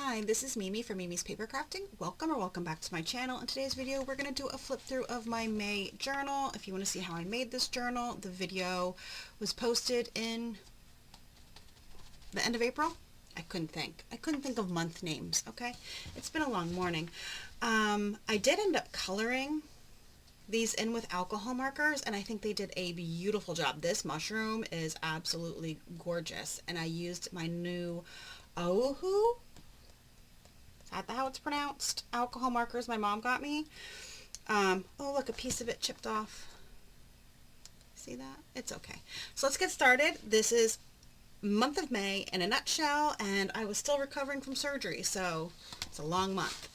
Hi, this is Mimi from Mimi's Paper Crafting. Welcome back to my channel. In today's video, we're going to do a flip through of my May journal. If you want to see how I made this journal, the video was posted in the end of April. I couldn't think of month names, okay? It's been a long morning. I did end up coloring these in with alcohol markers, and I think they did a beautiful job. This mushroom is absolutely gorgeous, and I used my new Oahu, is that how it's pronounced? Alcohol markers my mom got me. Oh, look, a piece of it chipped off. See that? It's okay. So let's get started. This is month of May in a nutshell, and I was still recovering from surgery, so it's a long month.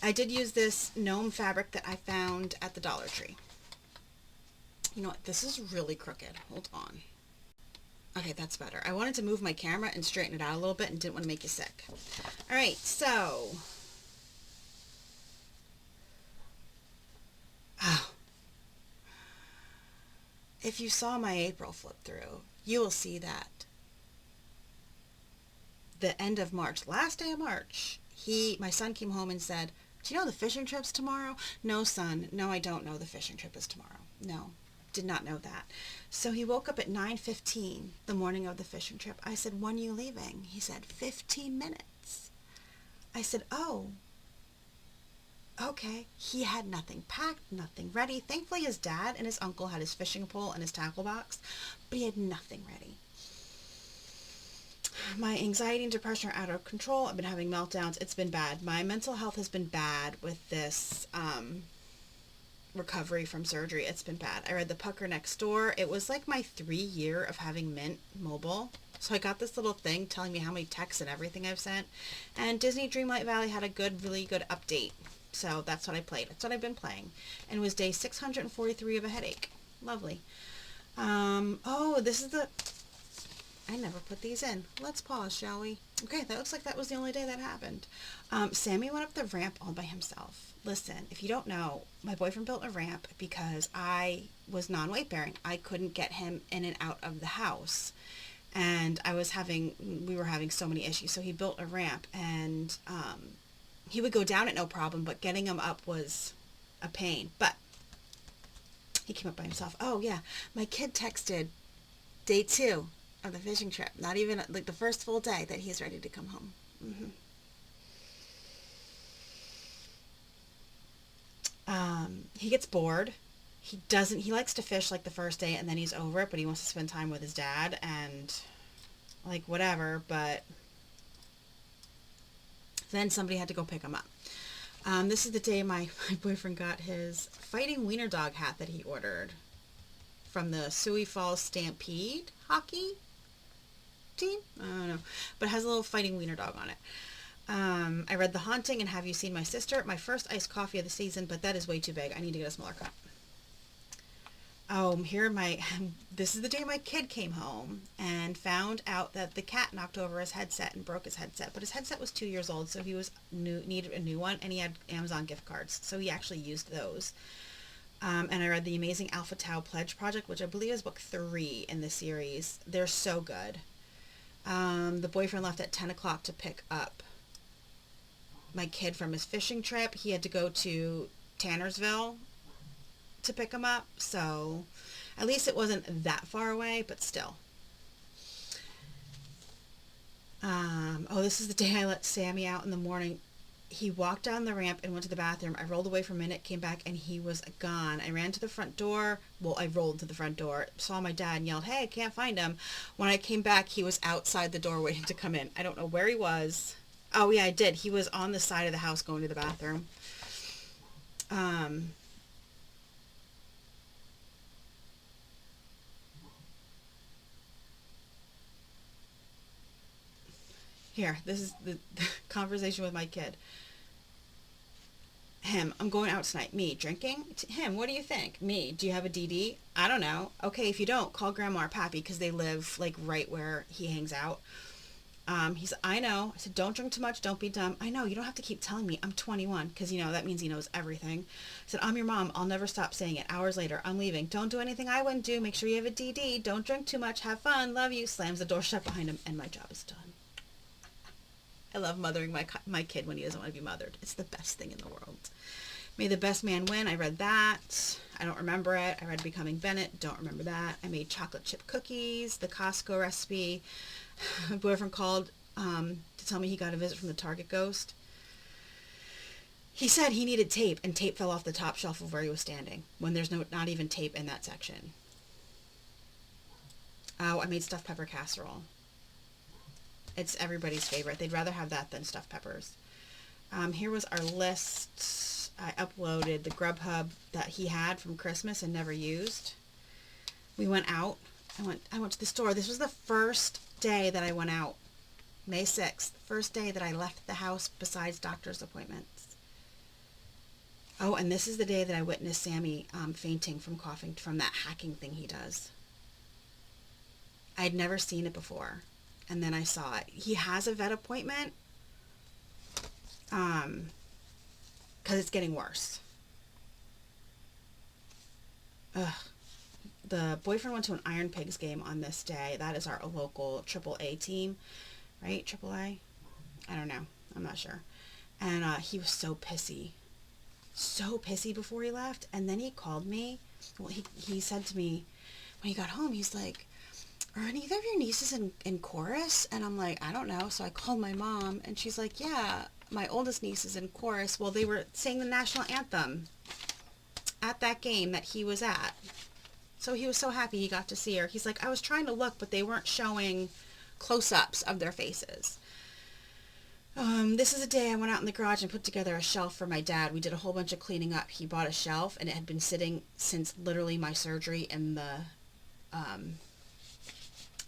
I did use this gnome fabric that I found at the Dollar Tree. You know what? This is really crooked. Hold on. Okay, that's better. I wanted to move my camera and straighten it out a little bit and didn't want to make you sick. All right, so if you saw my April flip through, you will see that the end of March, last day of March, my son came home and said, "Do you know the fishing trip's tomorrow?" "No, son. No, I don't know the fishing trip is tomorrow." No. Did not know that. So he woke up at 9:15 the morning of the fishing trip. I said, "When are you leaving?" He said, 15 minutes. I said, "Oh, okay." He had nothing packed, nothing ready. Thankfully, his dad and his uncle had his fishing pole and his tackle box, but he had nothing ready. My anxiety and depression are out of control. I've been having meltdowns. It's been bad. My mental health has been bad with this recovery from surgery. It's been bad. I read The Pucker Next Door. It was like my 3 year of having Mint Mobile. So I got this little thing telling me how many texts and everything I've sent. And Disney Dreamlight Valley had a really good update. So that's what I played. That's what I've been playing. And it was day 643 of a headache. Lovely. Oh, this is I never put these in. Let's pause, shall we? Okay, that looks like that was the only day that happened. Sammy went up the ramp all by himself. Listen, if you don't know, my boyfriend built a ramp because I was non-weight bearing. I couldn't get him in and out of the house. And we were having so many issues. So he built a ramp, and he would go down it no problem, but getting him up was a pain. But he came up by himself. Oh yeah, my kid texted day 2 of the fishing trip, not even like the first full day, that he's ready to come home. He gets bored. He likes to fish like the first day and then he's over it, but he wants to spend time with his dad and like whatever, but then somebody had to go pick him up. This is the day my boyfriend got his fighting wiener dog hat that he ordered from the Sioux Falls Stampede hockey team. I don't know, but it has a little fighting wiener dog on it. I read The Haunting and Have You Seen My Sister? My first iced coffee of the season, but that is way too big. I need to get a smaller cup. This is the day my kid came home and found out that the cat knocked over his headset and broke his headset, but his headset was 2 years old, so he needed a new one, and he had Amazon gift cards, so he actually used those. And I read The Amazing Alpha Tau Pledge Project, which I believe is book 3 in the series. They're so good. The boyfriend left at 10 o'clock to pick up my kid from his fishing trip. He had to go to Tannersville to pick him up, so at least it wasn't that far away, but still. This is the day I let Sammy out in the morning. He walked down the ramp and went to the bathroom. I rolled away for a minute, came back, and he was gone. I ran to the front door. Well, I rolled to the front door, saw my dad, and yelled, "Hey, I can't find him." When I came back, he was outside the door waiting to come in. I don't know where he was. Oh, yeah, I did. He was on the side of the house going to the bathroom. Here, this is the conversation with my kid. Him, "I'm going out tonight." Me, "Drinking?" Him, "What do you think?" Me, "Do you have a DD?" "I don't know." "Okay, if you don't, call Grandma or Pappy," because they live like right where he hangs out. He's, "I know." I said, "Don't drink too much. Don't be dumb." "I know. You don't have to keep telling me. I'm 21." Because, that means he knows everything. I said, "I'm your mom. I'll never stop saying it." Hours later, "I'm leaving. Don't do anything I wouldn't do. Make sure you have a DD. Don't drink too much. Have fun. Love you." Slams the door shut behind him, and my job is done. I love mothering my kid when he doesn't want to be mothered. It's the best thing in the world. May the Best Man Win. I read that. I don't remember it. I read Becoming Bennett. Don't remember that. I made chocolate chip cookies. The Costco recipe. My boyfriend called to tell me he got a visit from the Target ghost. He said he needed tape, and tape fell off the top shelf of where he was standing when there's not even tape in that section. Oh, I made stuffed pepper casserole. It's everybody's favorite. They'd rather have that than stuffed peppers. Here was our list. I uploaded the Grubhub that he had from Christmas and never used. We went out. I went to the store. This was the first day that I went out. May 6th. First day that I left the house besides doctor's appointments. Oh, and this is the day that I witnessed Sammy fainting from coughing from that hacking thing he does. I'd never seen it before. And then I saw it. He has a vet appointment. Because it's getting worse. Ugh. The boyfriend went to an Iron Pigs game on this day. That is our local AAA team. Right? AAA? I don't know. I'm not sure. And he was so pissy. So pissy before he left. And then he called me. Well, he said to me, when he got home, he's like, are any of your nieces in chorus? And I'm like, I don't know. So I called my mom, and she's like, yeah, my oldest niece is in chorus. Well, they were singing the national anthem at that game that he was at. So he was so happy he got to see her. He's like, I was trying to look, but they weren't showing close-ups of their faces. This is a day I went out in the garage and put together a shelf for my dad. We did a whole bunch of cleaning up. He bought a shelf, and it had been sitting since literally my surgery in the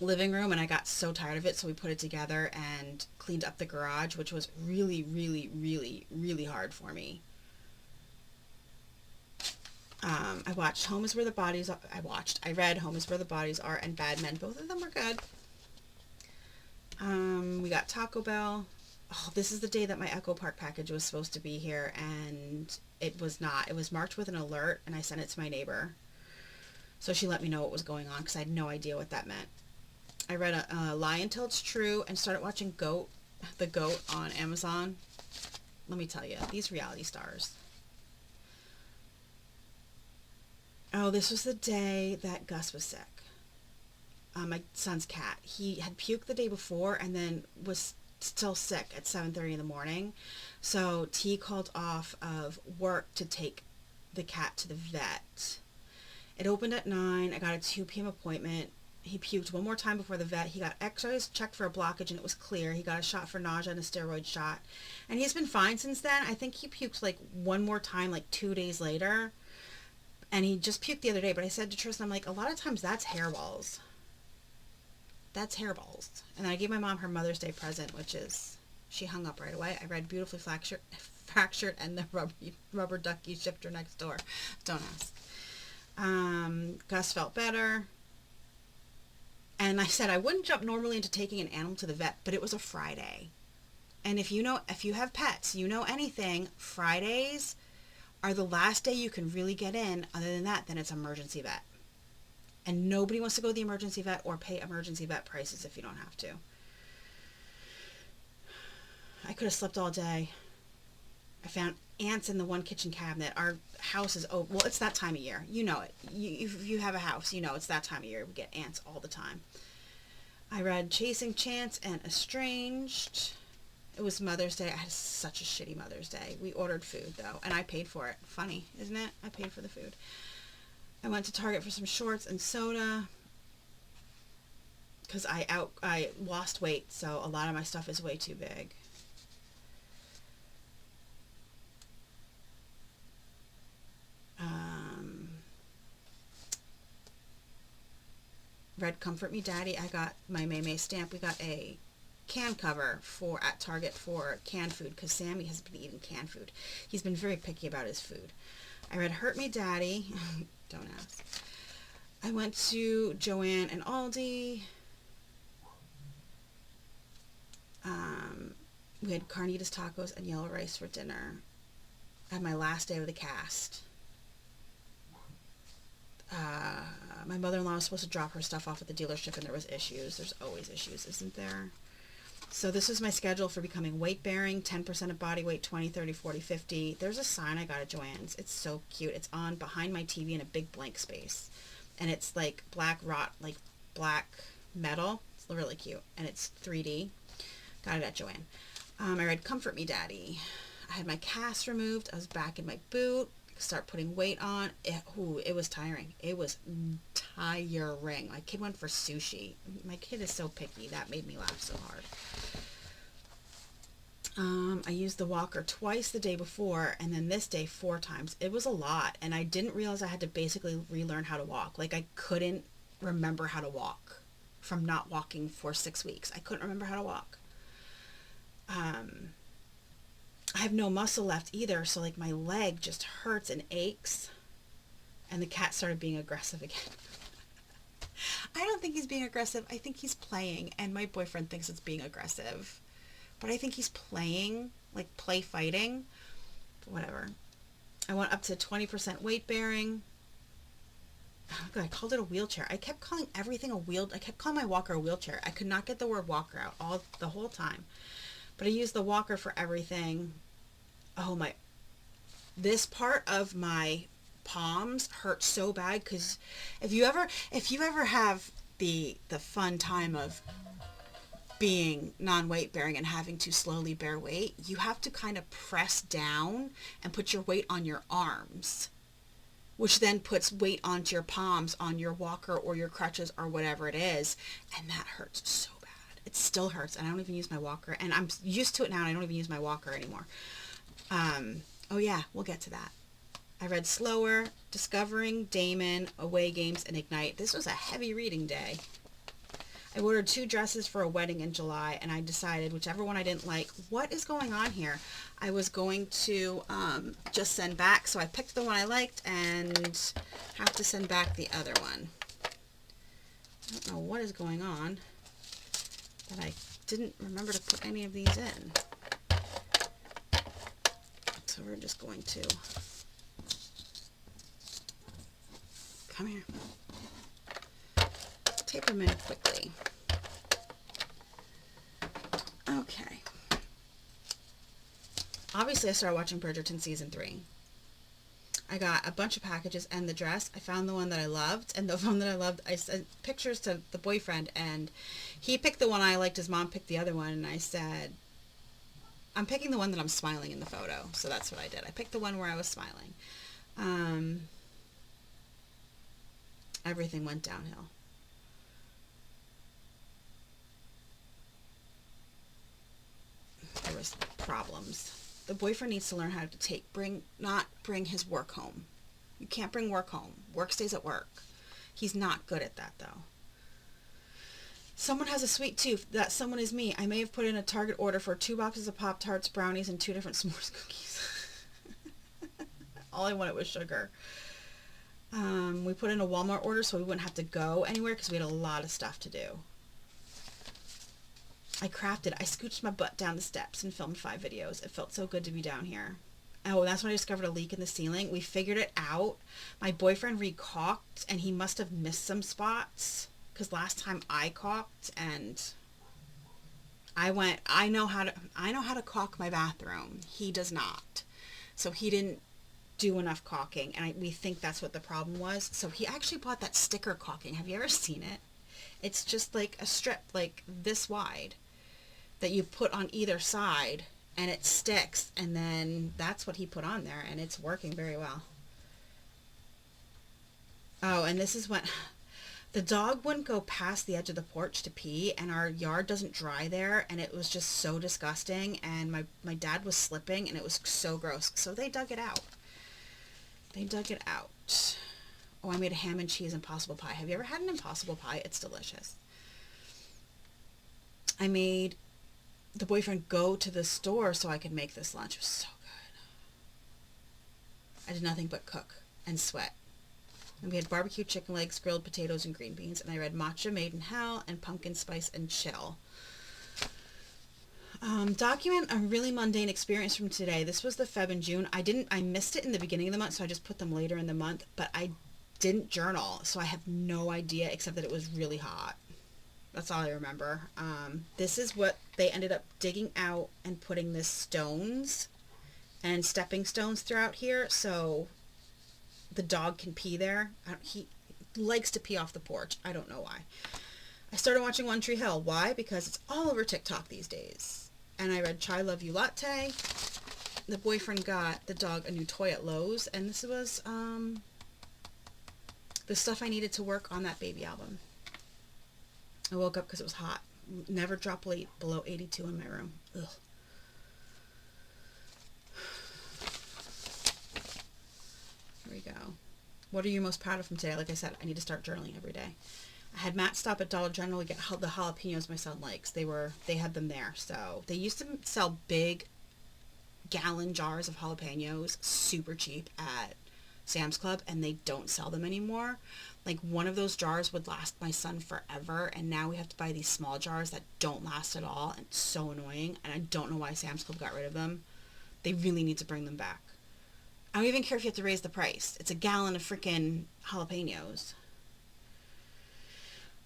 living room, and I got so tired of it, so we put it together and cleaned up the garage, which was really, really, really, really hard for me. I watched Home is Where the Bodies Are. I read Home is Where the Bodies Are and Bad Men. Both of them were good. We got Taco Bell. Oh, this is the day that my Echo Park package was supposed to be here, and it was not. It was marked with an alert, and I sent it to my neighbor. So she let me know what was going on, because I had no idea what that meant. I read Lie Until It's True and started watching The Goat on Amazon. Let me tell you, these reality stars. Oh, this was the day that Gus was sick. My son's cat. He had puked the day before and then was still sick at 7:30 in the morning. So T called off of work to take the cat to the vet. It opened at 9. I got a 2 p.m. appointment. He puked one more time before the vet. He got x-rays, checked for a blockage, and it was clear. He got a shot for nausea and a steroid shot. And he's been fine since then. I think he puked like one more time like 2 days later. And he just puked the other day. But I said to Tristan, I'm like, a lot of times that's hairballs. That's hairballs. And then I gave my mom her Mother's Day present, which is, she hung up right away. I read Beautifully Fractured and the rubber ducky shipped her next door. Don't ask. Gus felt better. And I said I wouldn't jump normally into taking an animal to the vet, but it was a Friday. And if you have pets, you know anything, Fridays are the last day you can really get in. Other than that, then it's emergency vet. And nobody wants to go to the emergency vet or pay emergency vet prices if you don't have to. I could have slept all day. I found ants in the one kitchen cabinet. Our house is open. Well, it's that time of year. You know it. If you have a house, you know it's that time of year. We get ants all the time. I read Chasing Chance and Estranged. It was Mother's Day. I had such a shitty Mother's Day. We ordered food, though, and I paid for it. Funny, isn't it? I paid for the food. I went to Target for some shorts and soda because I lost weight, so a lot of my stuff is way too big. Read Comfort Me Daddy. I got my May stamp. We got a can cover at Target for canned food because Sammy has been eating canned food. He's been very picky about his food. I read Hurt Me Daddy. Don't ask. I went to Joanne and Aldi. We had carnitas tacos and yellow rice for dinner. I had my last day of the cast. My mother-in-law was supposed to drop her stuff off at the dealership and there was issues. There's always issues, isn't there? So this was my schedule for becoming weight bearing, 10% of body weight, 20, 30, 40, 50. There's a sign I got at Joann's. It's so cute. It's on behind my TV in a big blank space. And it's like black metal. It's really cute. And it's 3D. Got it at Joann. I read Comfort Me Daddy. I had my cast removed. I was back in my boot. Start putting weight on. It was tiring. It was tiring. My kid went for sushi. My kid is so picky. That made me laugh so hard. I used the walker twice the day before, and then this day 4 times. It was a lot, and I didn't realize I had to basically relearn how to walk. Like, I couldn't remember how to walk from not walking for 6 weeks. I couldn't remember how to walk. I have no muscle left either, so like my leg just hurts and aches. And the cat started being aggressive again. I don't think he's being aggressive. I think he's playing, and my boyfriend thinks it's being aggressive. But I think he's playing, like play fighting. Whatever. I went up to 20% weight bearing. Oh God, I called it a wheelchair. I kept calling everything a wheel. I kept calling my walker a wheelchair. I could not get the word walker out the whole time. But I used the walker for everything. Oh my, this part of my palms hurt so bad, because if you ever have the fun time of being non-weight bearing and having to slowly bear weight, you have to kind of press down and put your weight on your arms, which then puts weight onto your palms on your walker or your crutches or whatever it is, and that hurts so bad. It still hurts, and I don't even use my walker, and I'm used to it now, and I don't even use my walker anymore. Oh yeah, we'll get to that. I read Slower, Discovering, Damon, Away Games, and Ignite. This was a heavy reading day. I ordered 2 dresses for a wedding in July, and I decided whichever one I didn't like. What is going on here? I was going to just send back, so I picked the one I liked and have to send back the other one. I don't know what is going on, but I didn't remember to put any of these in. So we're just going to come here. Tape them in quickly. Okay. Obviously, I started watching Bridgerton season 3. I got a bunch of packages and the dress. I found the one that I loved, and the one that I loved, I sent pictures to the boyfriend, and he picked the one I liked. His mom picked the other one, and I said, I'm picking the one that I'm smiling in the photo. So that's what I did. I picked the one where I was smiling. Everything went downhill. There was problems. The boyfriend needs to learn how to not bring his work home. You can't bring work home. Work stays at work. He's not good at that, though. Someone has a sweet tooth. That someone is me. I may have put in a Target order for 2 boxes of Pop-Tarts, brownies, and 2 different s'mores cookies. All I wanted was sugar. We put in a Walmart order so we wouldn't have to go anywhere because we had a lot of stuff to do. I crafted. I scooched my butt down the steps and filmed 5 videos. It felt so good to be down here. Oh, that's when I discovered a leak in the ceiling. We figured it out. My boyfriend re-caulked, and he must have missed some spots. Because last time I caulked, and I know how to caulk my bathroom. He does not. So he didn't do enough caulking, and we think that's what the problem was. So he actually bought that sticker caulking. Have you ever seen it? It's just like a strip like this wide that you put on either side, and it sticks, and then that's what he put on there, and it's working very well. Oh, and this is when the dog wouldn't go past the edge of the porch to pee, and our yard doesn't dry there, and it was just so disgusting, and my dad was slipping, and it was so gross. So they dug it out. They dug it out. Oh, I made a ham and cheese impossible pie. Have you ever had an impossible pie? It's delicious. I made the boyfriend go to the store so I could make this lunch. It was so good. I did nothing but cook and sweat. And we had barbecue chicken legs, grilled potatoes, and green beans. And I read Matcha Made in Hell and Pumpkin Spice and Chill. Document a really mundane experience from today. This was the Feb and June. I missed it in the beginning of the month, so I just put them later in the month. But I didn't journal, so I have no idea except that it was really hot. That's all I remember. This is what they ended up digging out and putting this stones and stepping stones throughout here so the dog can pee there. He likes to pee off the porch. I don't know why. I started watching One Tree Hill. Why? Because it's all over TikTok these days. And I read Chai Love You Latte. The boyfriend got the dog a new toy at Lowe's, and this was the stuff I needed to work on that baby album. I woke up because it was hot. Never drop late below 82 in my room. Ugh. Here we go. What are you most proud of from today? Like I said, I need to start journaling every day. I had Matt stop at Dollar General to get the jalapenos my son likes. They had them there. So they used to sell big gallon jars of jalapenos super cheap at Sam's Club, and they don't sell them anymore. Like, one of those jars would last my son forever, and now we have to buy these small jars that don't last at all, and it's so annoying, and I don't know why Sam's Club got rid of them. They really need to bring them back. I don't even care if you have to raise the price. It's a gallon of freaking jalapenos.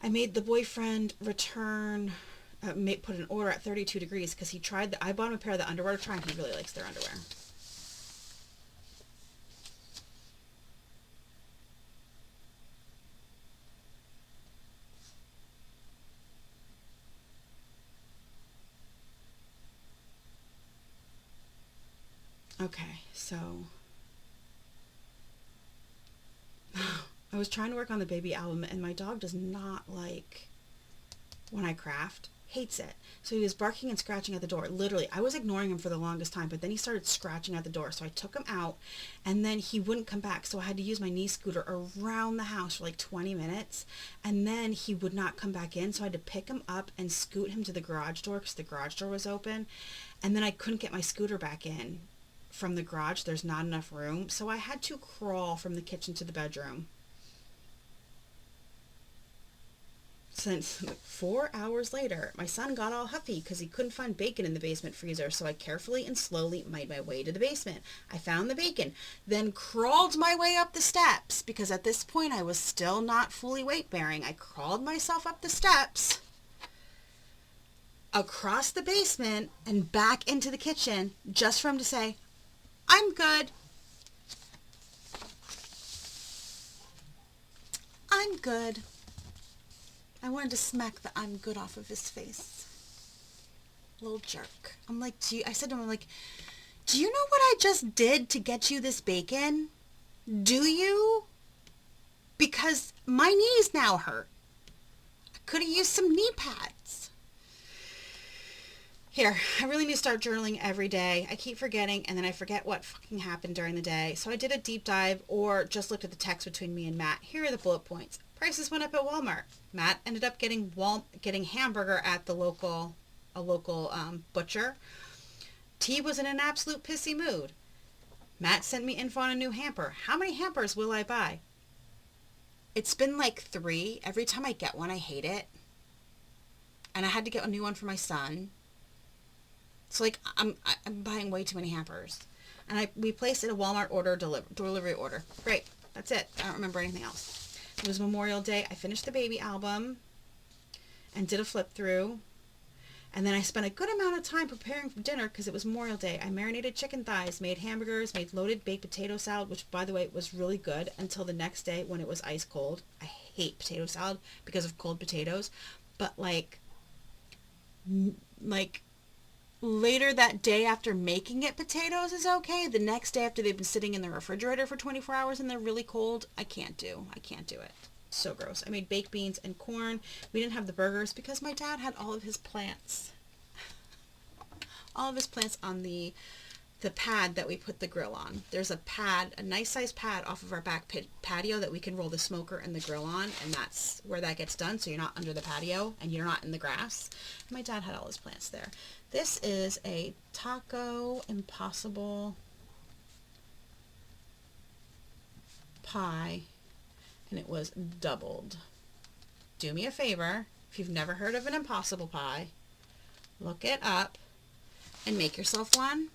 I made the boyfriend return, put an order at 32 degrees because he tried I bought him a pair of the underwear to try, and he really likes their underwear. Okay, so I was trying to work on the baby album, and my dog does not like when I craft. Hates it. So he was barking and scratching at the door. Literally, I was ignoring him for the longest time, but then he started scratching at the door. So I took him out, and then he wouldn't come back. So I had to use my knee scooter around the house for like 20 minutes, and then he would not come back in. So I had to pick him up and scoot him to the garage door because the garage door was open, and then I couldn't get my scooter back in from the garage. There's not enough room. So I had to crawl from the kitchen to the bedroom. Since 4 hours later, my son got all huffy because he couldn't find bacon in the basement freezer, so I carefully and slowly made my way to the basement. I found the bacon, then crawled my way up the steps, because at this point I was still not fully weight-bearing. I crawled myself up the steps, across the basement, and back into the kitchen, just for him to say, "I'm good. I'm good." I wanted to smack the "I'm good" off of his face. Little jerk. I'm like, I said to him, I'm like, "Do you know what I just did to get you this bacon? Do you? Because my knees now hurt. I could have used some knee pads." Here, I really need to start journaling every day. I keep forgetting, and then I forget what fucking happened during the day. So I did a deep dive, or just looked at the text between me and Matt. Here are the bullet points. Prices went up at Walmart. Matt ended up getting hamburger at a local butcher. T was in an absolute pissy mood. Matt sent me info on a new hamper. How many hampers will I buy? It's been like 3. Every time I get one, I hate it. And I had to get a new one for my son. So like I'm buying way too many hampers. And we placed a Walmart delivery order. Great. That's it. I don't remember anything else. It was Memorial Day. I finished the baby album and did a flip through. And then I spent a good amount of time preparing for dinner because it was Memorial Day. I marinated chicken thighs, made hamburgers, made loaded baked potato salad, which, by the way, was really good until the next day when it was ice cold. I hate potato salad because of cold potatoes. But like later that day after making it, potatoes is okay. The next day after they've been sitting in the refrigerator for 24 hours and they're really cold, I can't do it. So gross. I made baked beans and corn. We didn't have the burgers because my dad had all of his plants. All of his plants on the pad that we put the grill on. There's a pad, a nice size pad off of our back patio that we can roll the smoker and the grill on, and that's where that gets done, so you're not under the patio and you're not in the grass. My dad had all his plants there. This is a Taco Impossible pie, and it was doubled. Do me a favor, if you've never heard of an Impossible pie, look it up and make yourself one.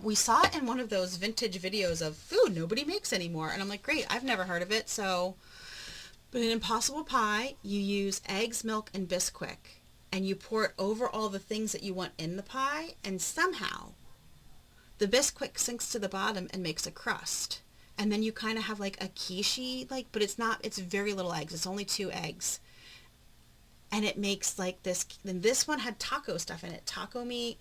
We saw it in one of those vintage videos of food nobody makes anymore, and I'm like, great, I've never heard of it, so But in Impossible Pie, you use eggs, milk, and Bisquick, and you pour it over all the things that you want in the pie, and somehow the Bisquick sinks to the bottom and makes a crust. And then you kind of have like a quiche, like, but it's very little eggs. It's only 2 eggs. And it makes like this, then this one had taco stuff in it. Taco meat,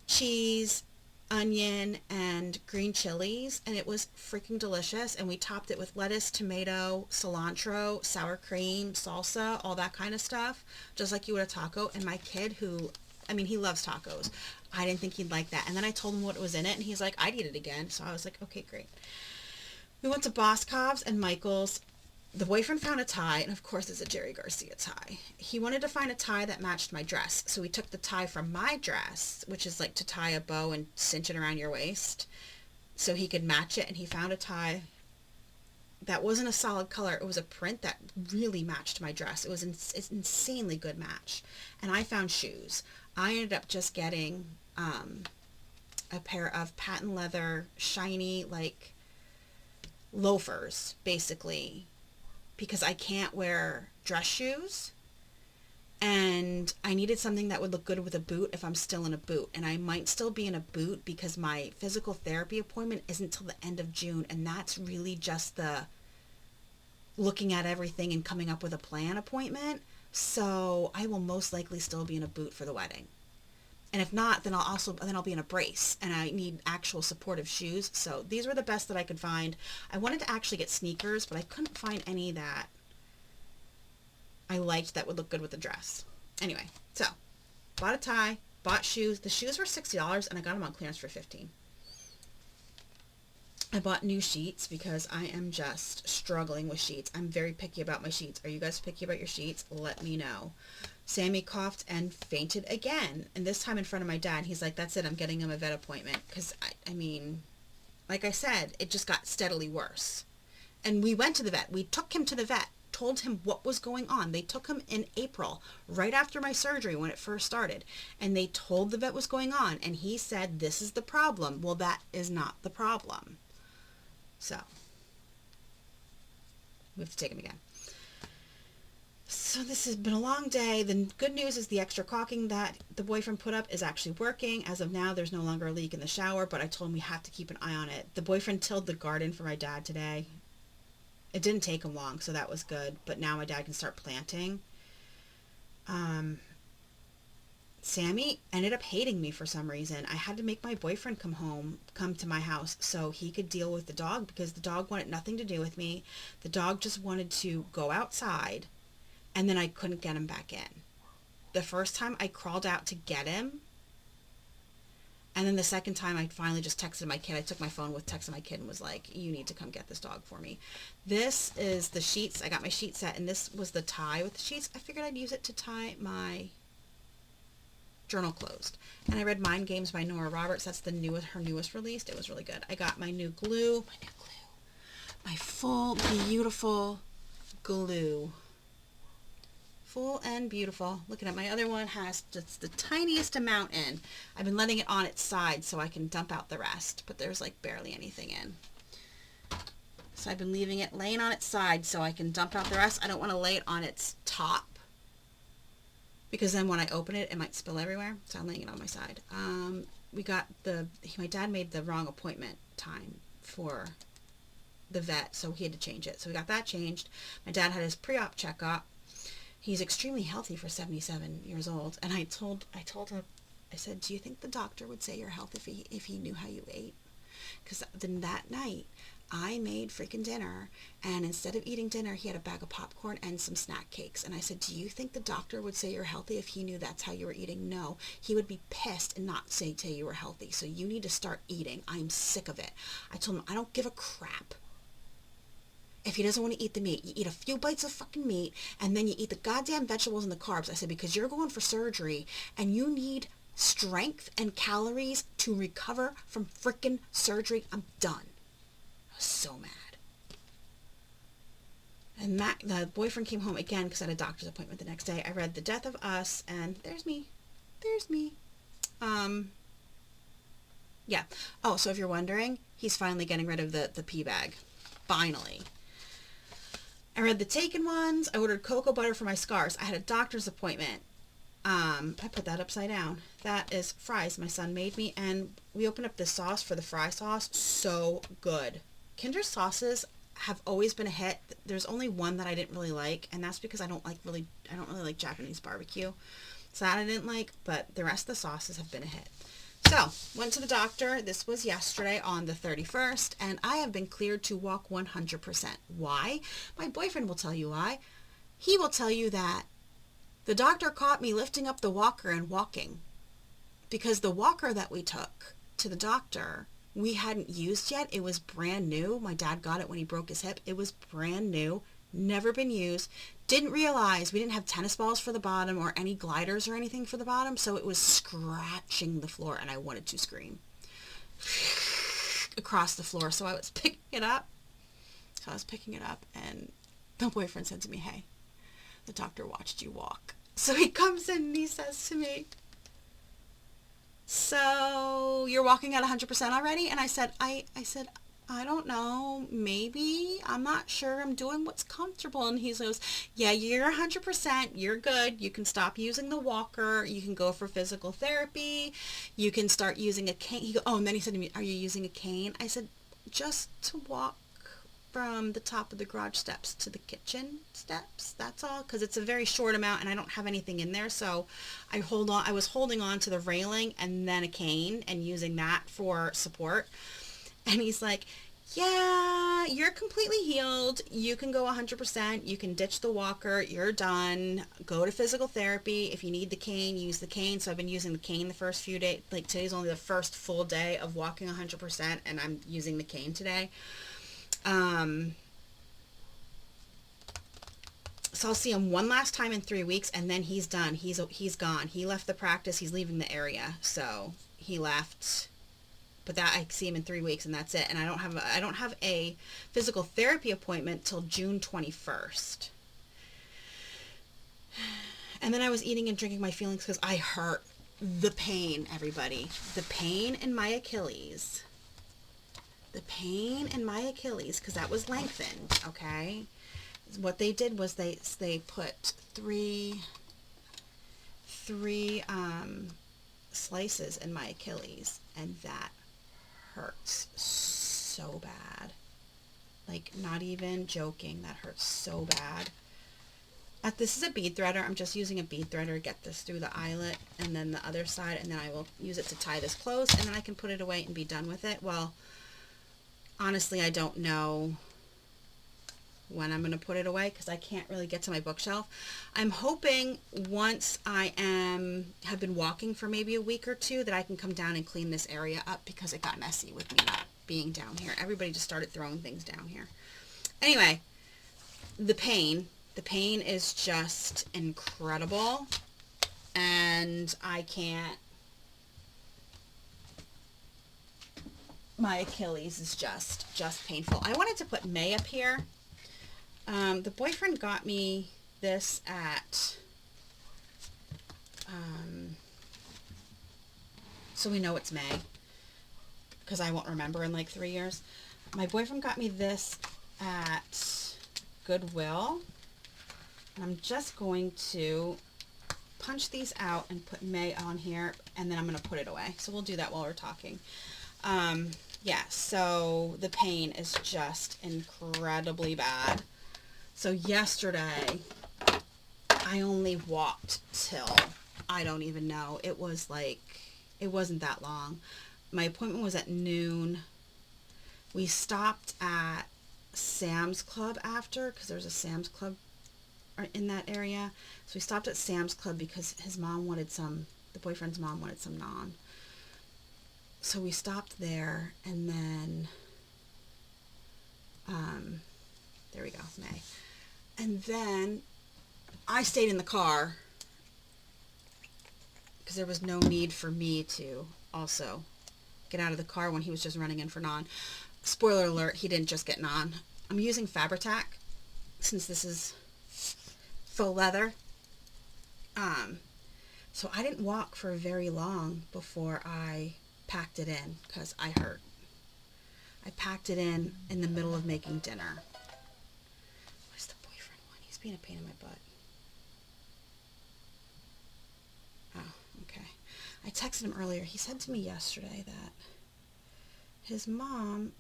cheese, onion, and green chilies, and it was freaking delicious. And we topped it with lettuce, tomato, cilantro, sour cream, salsa, all that kind of stuff, just like you would a taco. And my kid, who, I mean, he loves tacos, I didn't think he'd like that. And then I told him what was in it, and he's like, I'd eat it again. So I was like, okay, great. We went to Boscov's and Michael's. The boyfriend found a tie, and of course it's a Jerry Garcia tie. He wanted to find a tie that matched my dress, so he took the tie from my dress, which is like to tie a bow and cinch it around your waist, so he could match it. And he found a tie that wasn't a solid color. It was a print that really matched my dress. It was an insanely good match. And I found shoes. I ended up just getting a pair of patent leather, shiny, like loafers, basically, because I can't wear dress shoes, and I needed something that would look good with a boot if I'm still in a boot. And I might still be in a boot because my physical therapy appointment isn't till the end of June, and that's really just the looking at everything and coming up with a plan appointment. So I will most likely still be in a boot for the wedding. And if not, then I'll be in a brace, and I need actual supportive shoes. So these were the best that I could find. I wanted to actually get sneakers, but I couldn't find any that I liked that would look good with the dress. Anyway, so bought a tie, bought shoes. The shoes were $60, and I got them on clearance for $15. I bought new sheets because I am just struggling with sheets. I'm very picky about my sheets. Are you guys picky about your sheets? Let me know. Sammy coughed and fainted again, and this time in front of my dad. He's like, that's it, I'm getting him a vet appointment, because I mean, like I said, it just got steadily worse. And we went to the vet. We took him to the vet, told him what was going on. They took him in April, right after my surgery when it first started, and they told the vet what's going on, and he said, this is the problem. Well, that is not the problem. So we have to take him again. So this has been a long day. The good news is the extra caulking that the boyfriend put up is actually working. As of now, there's no longer a leak in the shower, but I told him we have to keep an eye on it. The boyfriend tilled the garden for my dad today. It didn't take him long, so that was good. But now my dad can start planting. Sammy ended up hating me for some reason. I had to make my boyfriend come to my house so he could deal with the dog, because the dog wanted nothing to do with me. The dog just wanted to go outside, and then I couldn't get him back in. The first time I crawled out to get him, and then the second time I finally just texted my kid. I took my phone with texted my kid and was like, you need to come get this dog for me. This is the sheets. I got my sheet set, and this was the tie with the sheets. I figured I'd use it to tie my journal closed. And I read Mind Games by Nora Roberts. That's her newest release. It was really good. I got my new glue, my full beautiful glue. Full and beautiful. Looking at my other one, has just the tiniest amount in. I've been letting it on its side so I can dump out the rest, but there's like barely anything in. So I've been leaving it laying on its side so I can dump out the rest. I don't want to lay it on its top, because then when I open it, it might spill everywhere. So I'm laying it on my side. My dad made the wrong appointment time for the vet, so he had to change it. So we got that changed. My dad had his pre-op checkup. He's extremely healthy for 77 years old. And I told him, I said, do you think the doctor would say you're healthy if he knew how you ate? Because then that night, I made freaking dinner, and instead of eating dinner, he had a bag of popcorn and some snack cakes. And I said, do you think the doctor would say you're healthy if he knew that's how you were eating? No, he would be pissed and not say you were healthy. So you need to start eating. I'm sick of it. I told him, I don't give a crap if he doesn't want to eat the meat. You eat a few bites of fucking meat, and then you eat the goddamn vegetables and the carbs. I said, because you're going for surgery, and you need strength and calories to recover from freaking surgery. I'm done. I was so mad. And the boyfriend came home again because I had a doctor's appointment the next day. I read The Death of Us, and there's me. Yeah. Oh, so if you're wondering, he's finally getting rid of the pee bag. Finally. I read the Taken ones. I ordered cocoa butter for my scars. I had a doctor's appointment. I put that upside down. That is fries my son made me, and we opened up this sauce for the fry sauce. So good. Kinder sauces have always been a hit. There's only one that I didn't really like, and that's because I don't really like Japanese barbecue. So that I didn't like, but the rest of the sauces have been a hit. So, went to the doctor. This was yesterday on the 31st, and I have been cleared to walk 100%. Why? My boyfriend will tell you why. He will tell you that the doctor caught me lifting up the walker and walking, because the walker that we took to the doctor, we hadn't used yet. It was brand new. My dad got it when he broke his hip. It was brand new, never been used. Didn't realize we didn't have tennis balls for the bottom or any gliders or anything for the bottom, so it was scratching the floor, and I wanted to scream across the floor. So I was picking it up. And the boyfriend said to me, "Hey, the doctor watched you walk." So he comes in and he says to me, "So you're walking at 100% already?" And I said, I don't know, maybe, I'm not sure, I'm doing what's comfortable. And he goes, "Yeah, you're 100%, you're good. You can stop using the walker. You can go for physical therapy. You can start using a cane." And then he said to me, "Are you using a cane?" I said, "Just to walk from the top of the garage steps to the kitchen steps, that's all, because it's a very short amount and I don't have anything in there." So I was holding on to the railing and then a cane and using that for support. And he's like, "Yeah, you're completely healed. You can go 100%. You can ditch the walker. You're done. Go to physical therapy. If you need the cane, use the cane." So I've been using the cane the first few days. Like, today's only the first full day of walking 100%, and I'm using the cane today. So I'll see him one last time in 3 weeks, and then he's done. He's gone. He left the practice. He's leaving the area. So he left. But that, I see him in 3 weeks, and that's it. And I don't have a physical therapy appointment till June 21st. And then I was eating and drinking my feelings because I hurt. The pain, everybody. The pain in my Achilles. Because that was lengthened, okay? What they did was they put three slices in my Achilles, and that hurts so bad. Like, not even joking, that hurts so bad. This is a bead threader. I'm just using a bead threader to get this through the eyelet and then the other side, and then I will use it to tie this close, and then I can put it away and be done with it. Well, honestly, I don't know when I'm going to put it away because I can't really get to my bookshelf. I'm hoping once I have been walking for maybe a week or two that I can come down and clean this area up, because it got messy with me not being down here. Everybody just started throwing things down here. Anyway, the pain is just incredible, and I can't. My Achilles is just painful. I wanted to put May up here. The boyfriend got me this at, so we know it's May, because I won't remember in like 3 years. My boyfriend got me this at Goodwill, and I'm just going to punch these out and put May on here, and then I'm going to put it away. So we'll do that while we're talking. Yeah, so the pain is just incredibly bad. So yesterday, I only walked till, I don't even know, it wasn't that long. My appointment was at noon. We stopped at Sam's Club after, because there's a Sam's Club in that area. So we stopped at Sam's Club because the boyfriend's mom wanted some naan. So we stopped there, and then, there we go, May. And then I stayed in the car because there was no need for me to also get out of the car when he was just running in for naan. Spoiler alert, he didn't just get naan. I'm using Fabri-Tac since this is faux leather. So I didn't walk for very long before I packed it in because I hurt. I packed it in the middle of making dinner. Where's the boyfriend? He's being a pain in my butt. Oh, okay. I texted him earlier. He said to me yesterday that his mom,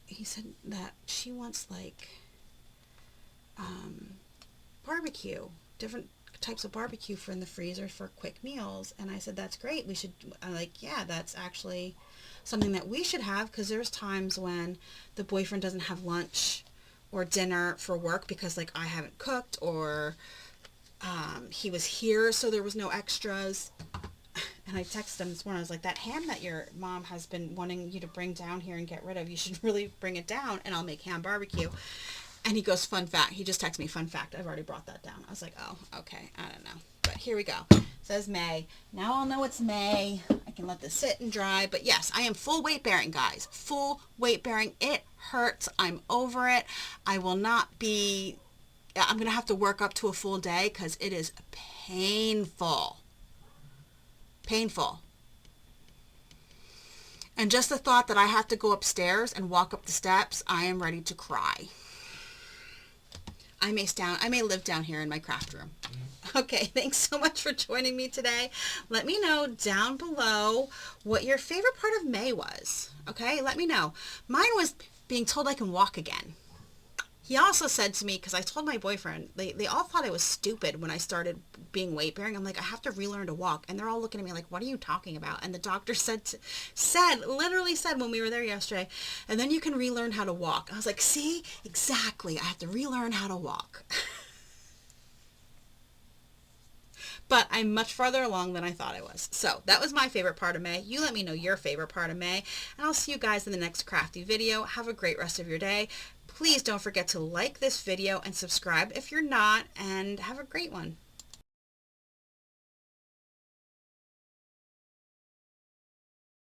he said that she wants like barbecue, different types of barbecue for in the freezer for quick meals. And I said, that's great. We should, I'm like, yeah, that's actually something that we should have, because there's times when the boyfriend doesn't have lunch or dinner for work because like I haven't cooked, or he was here so there was no extras. And I texted him this morning. I was like, that ham that your mom has been wanting you to bring down here and get rid of, you should really bring it down and I'll make ham barbecue. And he goes, fun fact. He just texted me, fun fact. I've already brought that down. I was like, oh, okay. I don't know. But here we go. It says May. Now I'll know it's May. I can let this sit and dry. But yes, I am full weight bearing, guys. Full weight bearing. It hurts. I'm over it. I will not be, I'm going to have to work up to a full day because it is painful. Painful. And just the thought that I have to go upstairs and walk up the steps, I am ready to cry. I may live down here in my craft room. Okay, thanks so much for joining me today. Let me know down below what your favorite part of May was. Okay, let me know. Mine was being told I can walk again. He also said to me, because I told my boyfriend, they all thought I was stupid when I started being weight bearing. I'm like, I have to relearn to walk. And they're all looking at me like, what are you talking about? And the doctor literally said when we were there yesterday, and then you can relearn how to walk. I was like, see, exactly. I have to relearn how to walk. But I'm much farther along than I thought I was. So that was my favorite part of May. You let me know your favorite part of May. And I'll see you guys in the next crafty video. Have a great rest of your day. Please don't forget to like this video and subscribe if you're not. And have a great one.